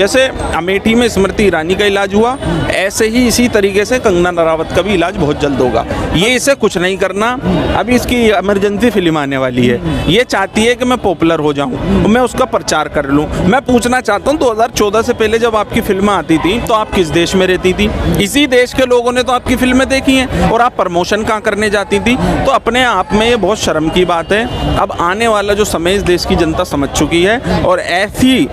जैसे अमेठी में स्मृति ईरानी का इलाज हुआ, ऐसे ही इसी तरीके से कंगना रनावत का भी इलाज बहुत जल्द होगा। ये इसे कुछ नहीं करना, अभी इसकी इमरजेंसी फिल्म आने वाली है, ये चाहती है कि मैं पॉपुलर हो जाऊं, मैं उसका प्रचार कर लूं। मैं पूछना चाहता हूं 2014 से पहले जब आपकी फिल्में आती थी तो आप किस देश में रहती थी? इसी देश के लोगों ने तो आपकी फिल्में देखी हैं, और आप प्रमोशन कहाँ करने जाती थी? तो अपने आप में ये बहुत शर्म की बात है। अब आने वाला जो समय इस देश की जनता समझ चुकी है, और ऐसी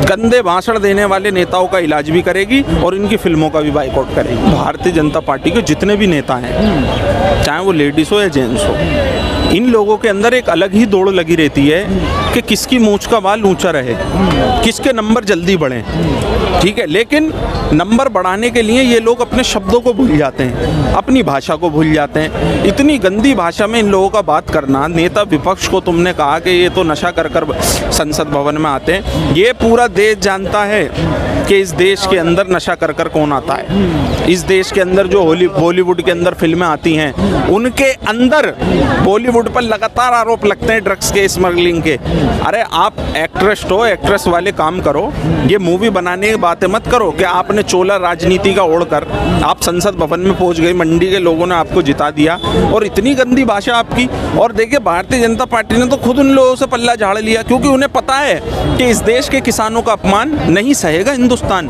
गंदे भाषण देने वाले नेताओं का इलाज भी करेगी और इनकी फिल्मों का भी बाइकआउट करेगी। भारतीय जनता पार्टी के जितने भी नेता हैं, चाहे वो लेडीज हो या जेंट्स हो, इन लोगों के अंदर एक अलग ही दौड़ लगी रहती है कि किसकी मूंछ का बाल ऊंचा रहे, किसके नंबर जल्दी बढ़ें, ठीक है। लेकिन नंबर बढ़ाने के लिए ये लोग अपने शब्दों को भूल जाते हैं, अपनी भाषा को भूल जाते हैं। इतनी गंदी भाषा में इन लोगों का बात करना, नेता विपक्ष को तुमने कहा कि ये तो नशा कर कर संसद भवन में आते हैं। ये पूरा देश जानता है कि इस देश के अंदर नशा कर कर कौन आता है। इस देश के अंदर जो बॉलीवुड के अंदर फिल्में आती हैं, उनके अंदर बॉलीवुड पर लगातार आरोप लगते हैं ड्रग्स के, स्मगलिंग के। अरे आप एक्ट्रेस हो, एक्ट्रेस वाले काम करो, ये मूवी बनाने की बातें मत करो कि आपने चोला राजनीति का ओढ़कर आप संसद भवन में पहुंच गए, मंडी के लोगों ने आपको जिता दिया, और इतनी गंदी भाषा आपकी। और देखिए भारतीय जनता पार्टी ने तो खुद उन लोगों से पल्ला झाड़ लिया, क्योंकि उन्हें पता है कि इस देश के किसानों का अपमान नहीं सहेगा हिंदुस्तान।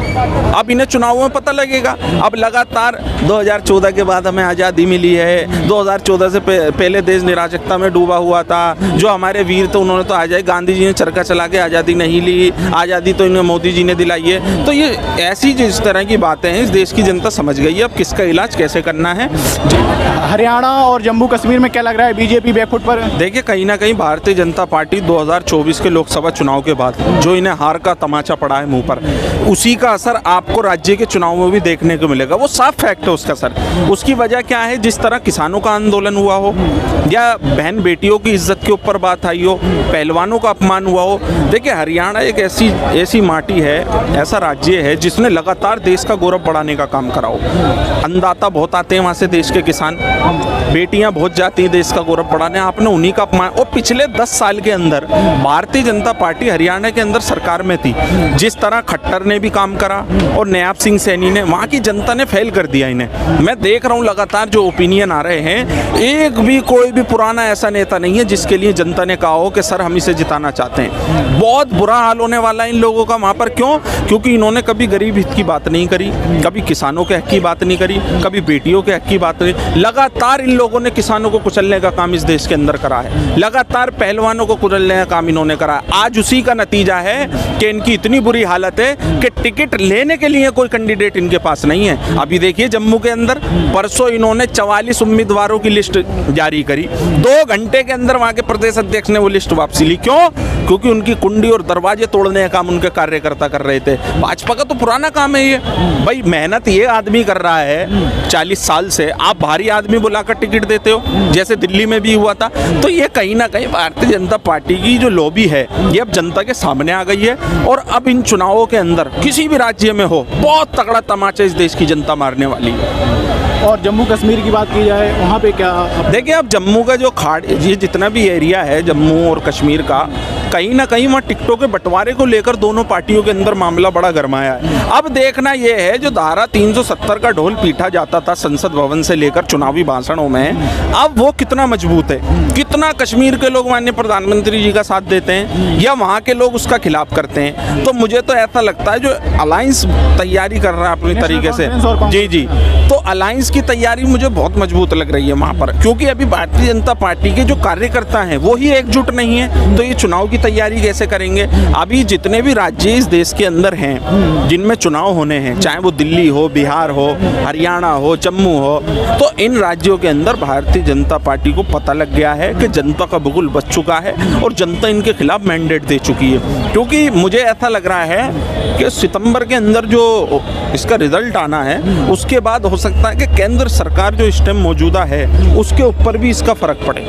अब इन्हें चुनावों में पता लगेगा। अब लगातार 2014 के बाद हमें आज़ादी मिली है, 2014 से पहले देश निराजकता में डूबा हुआ था, जो हमारे वीर थे उन्होंने तो आज़ादी, गांधी जी ने चरखा चला के आज़ादी नहीं ली, आज़ादी तो इन्हें मोदी जी ने दिलाई है। तो ये ऐसी जिस तरह की बातें हैं, इस देश की जनता समझ गई है अब किसका इलाज कैसे करना है। हरियाणा और जम्मू कश्मीर में क्या लग रहा है, बीजेपी बैकफुट पर? देखिए कहीं ना कहीं भारतीय जनता पार्टी 2024 के लोकसभा चुनाव के बाद जो इन्हें हार का तमाचा पड़ा है मुंह पर, उसी का असर आपको राज्य के चुनाव में भी देखने को मिलेगा। वो साफ फैक्ट है उसका असर। उसकी वजह क्या है? जिस तरह किसानों का आंदोलन हुआ हो, या बहन बेटियों की इज्जत के ऊपर बात आई हो, पहलवानों का अपमान हुआ हो। देखिए हरियाणा एक ऐसी माटी है, ऐसा राज्य है जिसने लगातार देश का गौरव बढ़ाने का काम करा हो। अन्नदाता बहुत आते हैं वहाँ से, देश के किसान, बेटियां बहुत जाती हैं देश का गौरव बढ़ाने। आपने उन्हीं का अपमान, और पिछले 10 साल के अंदर भारतीय जनता पार्टी हरियाणा के अंदर सरकार में थी, जिस तरह खट्टर ने भी काम करा और नयाब सिंह सैनी ने, वहाँ की जनता ने फेल कर दिया इन्हें। मैं देख रहा हूँ लगातार जो ओपिनियन आ रहे हैं, एक भी कोई भी पुराना ऐसा नेता नहीं है जिसके लिए जनता ने कहा हो कि सर हम इसे जिताना चाहते हैं। बहुत बुरा हाल होने वाला है इन लोगों का वहाँ पर। क्यों? क्योंकि इन्होंने कभी गरीब हित की बात नहीं करी, कभी किसानों के हक की बात नहीं करी, कभी बेटियों के हक की बात नहीं। लगातार इन लोगों ने किसानों को कुचलने का काम इस देश के अंदर करा है, लगातार पहलवानों को कुचलने का काम इन्होंने करा है। आज उसी का नतीजा है कि इनकी इतनी बुरी हालत है कि टिकट लेने के लिए कोई कैंडिडेट इनके पास नहीं है। अभी देखिए जम्मू के अंदर परसों इन्होंने 44 उम्मीदवारों की लिस्ट जारी करी, 2 घंटे के अंदर वहां के प्रदेश अध्यक्ष ने वो लिस्ट वापसी ली। क्यों? क्योंकि उनकी कुंडी और दरवाजे तोड़ने का काम उनके कार्यकर्ता कर रहे थे। भाजपा का तो पुराना काम है ये भाई, मेहनत ये आदमी कर रहा है 40 साल से, आप भारी आदमी बुलाकर टिकट देते हो, जैसे दिल्ली में भी हुआ था। तो ये कहीं ना कहीं भारतीय जनता पार्टी की जो लॉबी है, ये अब जनता के सामने आ गई है, और अब इन चुनावों के अंदर किसी भी राज्य में हो, बहुत तगड़ा तमाचा इस देश की जनता मारने वाली है। और जम्मू कश्मीर की बात की जाए, वहाँ पे क्या? देखिए अब जम्मू का जो ये जितना भी एरिया है जम्मू और कश्मीर का, कहीं ना कहीं वहाँ टिकटों के बंटवारे को लेकर दोनों पार्टियों के अंदर मामला बड़ा गरमाया है। अब देखना ये है, जो धारा 370 का ढोल पीटा जाता था संसद भवन से लेकर चुनावी भाषणों में, अब वो कितना मजबूत है, कितना कश्मीर के लोग माननीय प्रधानमंत्री जी का साथ देते हैं या वहाँ के लोग उसका खिलाफ करते हैं। तो मुझे तो ऐसा लगता है जो अलायंस तैयारी कर रहा है अपनी तरीके से, जी, तो अलायंस की तैयारी मुझे बहुत मजबूत लग रही है वहाँ पर, क्योंकि अभी भारतीय जनता पार्टी के जो कार्यकर्ता हैं वो ही एकजुट नहीं है, तो ये चुनाव की तैयारी कैसे करेंगे? अभी जितने भी राज्य इस देश के अंदर हैं जिनमें चुनाव होने हैं, चाहे वो दिल्ली हो, बिहार हो, हरियाणा हो, जम्मू हो, तो इन राज्यों के अंदर भारतीय जनता पार्टी को पता लग गया है कि जनता का बुगुल बच चुका है और जनता इनके खिलाफ मैंडेट दे चुकी है। क्योंकि मुझे ऐसा लग रहा है कि सितंबर के अंदर जो इसका रिजल्ट आना है, उसके बाद हो सकता है कि केंद्र सरकार जो इस टाइम मौजूदा है उसके ऊपर भी इसका फर्क पड़े।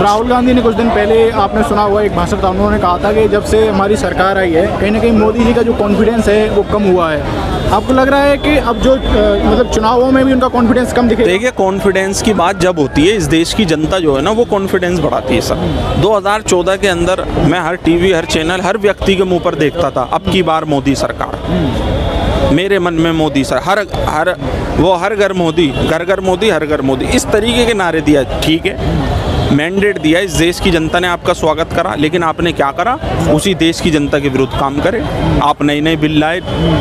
राहुल गांधी ने कुछ दिन पहले, आपने सुना हुआ एक भाषण था, उन्होंने कहा था कि जब से हमारी सरकार आई है, कहीं ना कहीं मोदी जी का जो कॉन्फिडेंस है वो कम हुआ है। आपको लग रहा है कि अब जो मतलब चुनावों में भी उनका कॉन्फिडेंस कम दिखेगा? देखिए, कॉन्फिडेंस की बात जब होती है, इस देश की जनता जो है ना वो कॉन्फिडेंस बढ़ाती है सर। 2014 के अंदर मैं हर टीवी, हर चैनल, हर व्यक्ति के मुंह पर देखता था अब की बार मोदी सरकार, मेरे मन में मोदी सर, हर घर मोदी, घर घर मोदी, हर घर मोदी, इस तरीके के नारे दिया। ठीक है, मैंडेट दिया, इस देश की जनता ने आपका स्वागत करा, लेकिन आपने क्या करा? उसी देश की जनता के विरुद्ध काम करे। आप नए नए बिल लाए,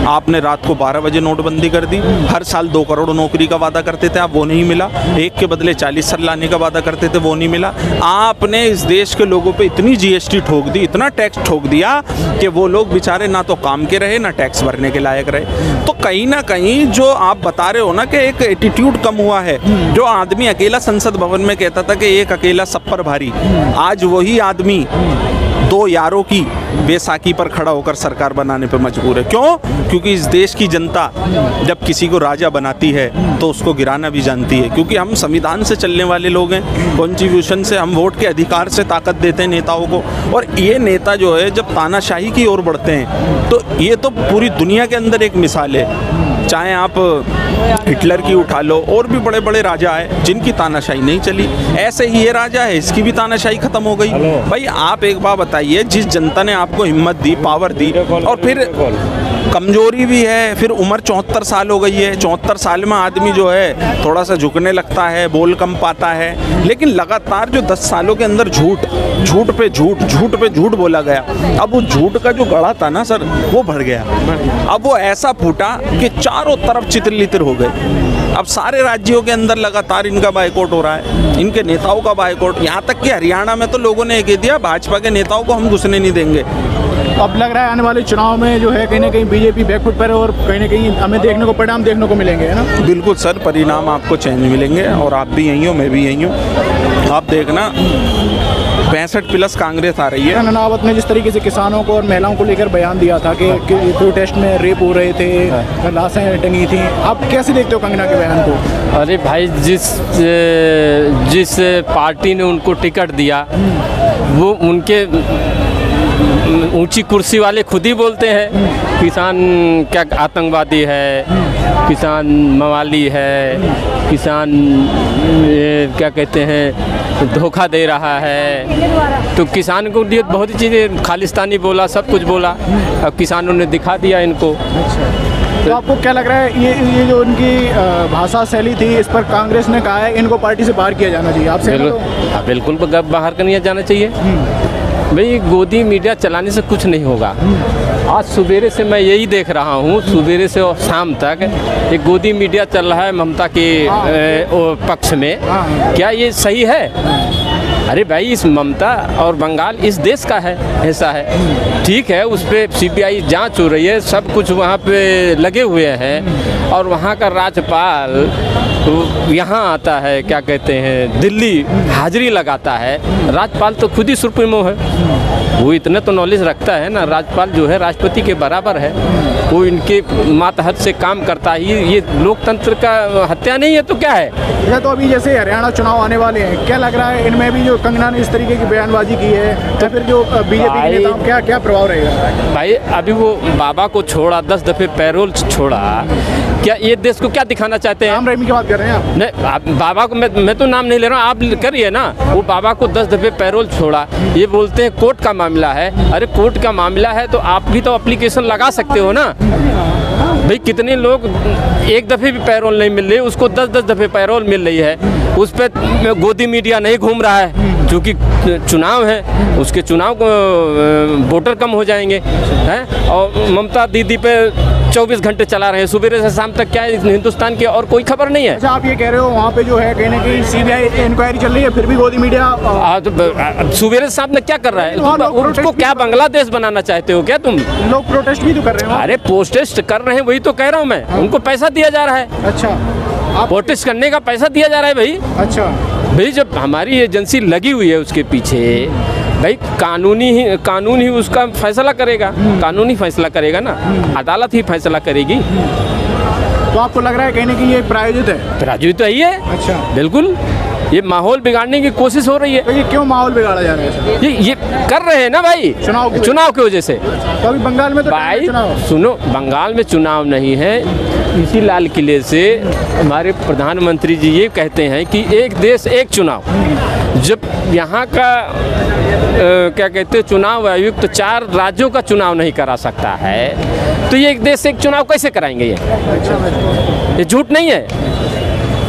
आपने रात को 12 बजे नोटबंदी कर दी, हर साल 2 करोड़ नौकरी का वादा करते थे आप, वो नहीं मिला। एक के बदले 40 सर लाने का वादा करते थे, वो नहीं मिला। आपने इस देश के लोगों पे इतनी जीएसटी ठोक दी, इतना टैक्स ठोक दिया कि वो लोग बेचारे ना तो काम के रहे, ना टैक्स भरने के लायक रहे। तो कहीं ना कहीं जो आप बता रहे हो ना कि एक एटीट्यूड कम हुआ है, जो आदमी अकेला संसद भवन में कहता था कि एक अकेला सब पर भारी, आज वही आदमी 2 यारों की बैसाखी पर खड़ा होकर सरकार बनाने पर मजबूर है। क्यों? क्योंकि इस देश की जनता जब किसी को राजा बनाती है तो उसको गिराना भी जानती है, क्योंकि हम संविधान से चलने वाले लोग हैं, कॉन्स्टिट्यूशन से, हम वोट के अधिकार से ताकत देते हैं नेताओं को। और ये नेता जो है जब तानाशाही की ओर बढ़ते हैं तो ये तो पूरी दुनिया के अंदर एक मिसाल है। चाहे आप हिटलर की उठा लो, और भी बड़े बड़े राजा आए जिनकी तानाशाही नहीं चली, ऐसे ही ये राजा है, इसकी भी तानाशाही खत्म हो गई। भाई आप एक बात बताइए, जिस जनता ने आपको हिम्मत दी, पावर दी, और फिर कमजोरी भी है, फिर उम्र 74 साल हो गई है, 74 साल में आदमी जो है थोड़ा सा झुकने लगता है, बोल कम पाता है, लेकिन लगातार जो 10 सालों के अंदर झूठ पे झूठ बोला गया, अब वो झूठ का जो गड़ा था ना सर, वो बढ़ गया। अब वो ऐसा फूटा कि चारों तरफ चित्र-लितिर हो गए। अब सारे राज्यों के अंदर लगातार इनका बायकॉट हो रहा है, इनके नेताओं का बायकॉट, यहाँ तक कि हरियाणा में तो लोगों ने कह दिया भाजपा के नेताओं को हम घुसने नहीं देंगे। अब लग रहा है आने वाले चुनाव में जो है कहीं ना कहीं बीजेपी बैकफुट पर है, और कहीं ना कहीं हमें परिणाम देखने को मिलेंगे, है ना? बिल्कुल सर, परिणाम आपको चेंज मिलेंगे, और आप भी यहीं हो, मैं भी यहीं हूँ। आप देखना 65+ कांग्रेस आ रही है। कंगना रनावत ने जिस तरीके से किसानों को और महिलाओं को लेकर बयान दिया था कि प्रोटेस्ट में रेप हो रहे थे, लाशें टंगी थी, आप कैसे देखते हो कंगना के बयान को? अरे भाई, जिस पार्टी ने उनको टिकट दिया वो उनके ऊंची कुर्सी वाले खुद ही बोलते हैं किसान क्या आतंकवादी है, किसान मवाली है, किसान क्या कहते हैं धोखा दे रहा है। तो किसान को लिए बहुत ही चीज़ें, खालिस्तानी बोला, सब कुछ बोला। अब किसानों ने दिखा दिया इनको। तो आपको क्या लग रहा है ये जो उनकी भाषा शैली थी, इस पर कांग्रेस ने कहा है इनको पार्टी से बाहर किया जाना चाहिए, आपसे? बिल्कुल बाहर कर जाना चाहिए। भाई गोदी मीडिया चलाने से कुछ नहीं होगा। आज सवेरे से मैं यही देख रहा हूँ, सवेरे से और शाम तक एक गोदी मीडिया चल रहा है ममता के पक्ष में। क्या ये सही है? अरे भाई, इस ममता और बंगाल इस देश का है, ऐसा है। ठीक है, उस पर सीबीआई जांच हो रही है, सब कुछ वहाँ पे लगे हुए हैं, और वहाँ का राज्यपाल यहाँ आता है, क्या कहते हैं, दिल्ली हाजिरी लगाता है। राज्यपाल तो खुद ही सुप्रीमो है, वो इतने तो नॉलेज रखता है ना। राज्यपाल जो है राष्ट्रपति के बराबर है, वो इनके मातहत से काम करता है। ये लोकतंत्र का हत्या नहीं है तो क्या है? तो अभी जैसे हरियाणा चुनाव आने वाले हैं, क्या लग रहा है इनमें भी जो कंगना ने इस तरीके की बयानबाजी की है, या फिर जो बीजेपी के नेताओं क्या प्रभाव रहेगा? भाई अभी वो बाबा को छोड़ा, 10 दफे पैरोल छोड़ा, क्या ये देश को क्या दिखाना चाहते हैं? राम रहीमी की बात कर रहे हैं आप? नहीं, बाबा को मैं तो नाम नहीं ले रहा हूँ, आप करिए ना। वो बाबा को 10 दफे पैरोल छोड़ा, ये बोलते हैं कोर्ट का मामला है। अरे कोर्ट का मामला है तो आप भी तो एप्लीकेशन लगा सकते हो ना। भाई कितने लोग एक दफ़े भी पैरोल नहीं मिल रही, उसको 10-10 दफ़े पैरोल मिल रही है। उस पर गोदी मीडिया नहीं घूम रहा है, क्योंकि चुनाव है, उसके चुनाव को वोटर कम हो जाएंगे हैं। और ममता दीदी पे 24 घंटे चला रहे हैं, सुबह से शाम तक। क्या है हिंदुस्तान की और कोई खबर नहीं है? अच्छा, आप ये कह रहे हो वहाँ पे जो है कहीं ना कहीं सीबीआई इंक्वायरी चल रही है, फिर भी गोदी मीडिया सुबह से शाम तक क्या कर रहा है? उसको क्या बांग्लादेश बनाना चाहते हो क्या तुम? लोग प्रोटेस्ट भी तो कर रहे हैं। अरे प्रोटेस्ट कर रहे हैं, वही तो कह रहा हूँ मैं, उनको पैसा दिया जा रहा है। अच्छा, प्रोटेस्ट करने का पैसा दिया जा रहा है भाई। अच्छा भाई, जब हमारी एजेंसी लगी हुई है उसके पीछे, भाई कानून ही उसका फैसला करेगा, कानूनी फैसला करेगा ना, अदालत ही फैसला करेगी। तो आपको लग रहा है कहीं ना कहीं ये प्रायोजित है? प्रायोजित तो ही है। अच्छा, बिल्कुल। ये माहौल बिगाड़ने की कोशिश हो रही है। तो ये क्यों माहौल बिगाड़ा जा रहा है सर? ये कर रहे हैं ना भाई, चुनाव की वजह से। तो अभी बंगाल में तो भाई चुनाव। सुनो, बंगाल में चुनाव नहीं है। इसी लाल किले से हमारे प्रधानमंत्री जी ये कहते हैं कि एक देश एक चुनाव। जब यहाँ का क्या कहते हैं चुनाव आयुक्त तो 4 राज्यों का चुनाव नहीं करा सकता है, तो ये एक देश एक चुनाव कैसे कराएंगे? ये झूठ नहीं है,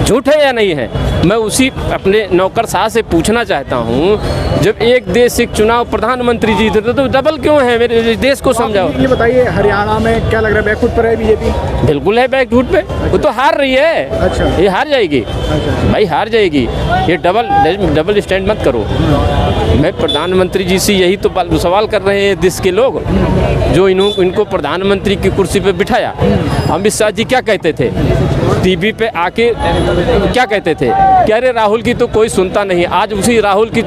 झूठ है या नहीं है? मैं उसी अपने नौकरशाह से पूछना चाहता हूँ, जब एक देश एक चुनाव प्रधानमंत्री जी थे तो डबल क्यों है? मेरे देश को समझाओ। ये बताइए, हरियाणा में क्या लग रहा है, बैकफुट पर है बीजेपी? बिल्कुल है बैकफुट पे, वो तो हार रही है। अच्छा। ये हार जाएगी। अच्छा। भाई हार जाएगी। ये डबल स्टैंड मत करो। मैं प्रधानमंत्री जी से यही तो सवाल कर रहे हैं देश के लोग, जो इनको प्रधानमंत्री की कुर्सी पे बिठाया। अमित शाह जी क्या कहते थे टीवी पे आके, क्या कहते थे कि अरे राहुल की तो कोई सुनता नहीं। आज उसी राहुल की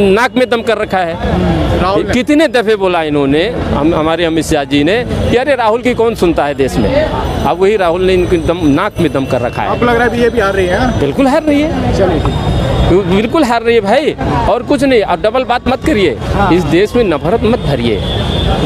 नाक में दम कर रखा है। कितने दफे बोला इन्होंने, हमारे अमित शाह जी ने, कि अरे राहुल की कौन सुनता है देश में। अब वही राहुल ने इनकी नाक में दम कर रखा है। आपको लग रहा है बीजेपी हार रही है? बिल्कुल हार रही है। चलिए, बिल्कुल हार रही है भाई, और कुछ नहीं। अब डबल बात मत करिए। इस देश में नफरत मत भरिए,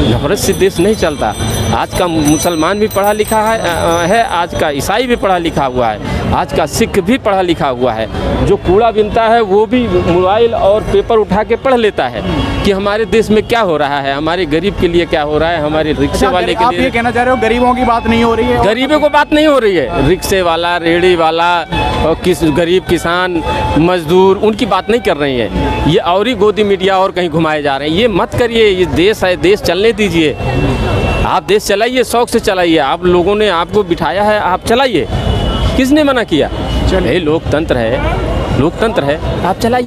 नफरत से देश नहीं चलता। आज का मुसलमान भी पढ़ा लिखा है, आज का ईसाई भी पढ़ा लिखा हुआ है, आज का सिख भी पढ़ा लिखा हुआ है। जो कूड़ा बिनता है वो भी मोबाइल और पेपर उठा के पढ़ लेता है कि हमारे देश में क्या हो रहा है, हमारे गरीब के लिए क्या हो रहा है, हमारे रिक्शे वाले के आप लिए। ये कहना चाह रहे हो गरीबों की बात नहीं हो रही है? गरीबों को बात नहीं हो रही है। रिक्शे वाला, रेहड़ी वाला और गरीब किसान, मजदूर, उनकी बात नहीं कर रही है। ये और ही गोदी मीडिया और कहीं घुमाए जा रहे हैं। ये मत करिए। ये देश है, देश चलने दीजिए। आप देश चलाइए, शौक से चलाइए। आप लोगों ने आपको बिठाया है, आप चलाइए। किसने मना किया? चलिए, लोकतंत्र है, लोकतंत्र है, आप चलाइए।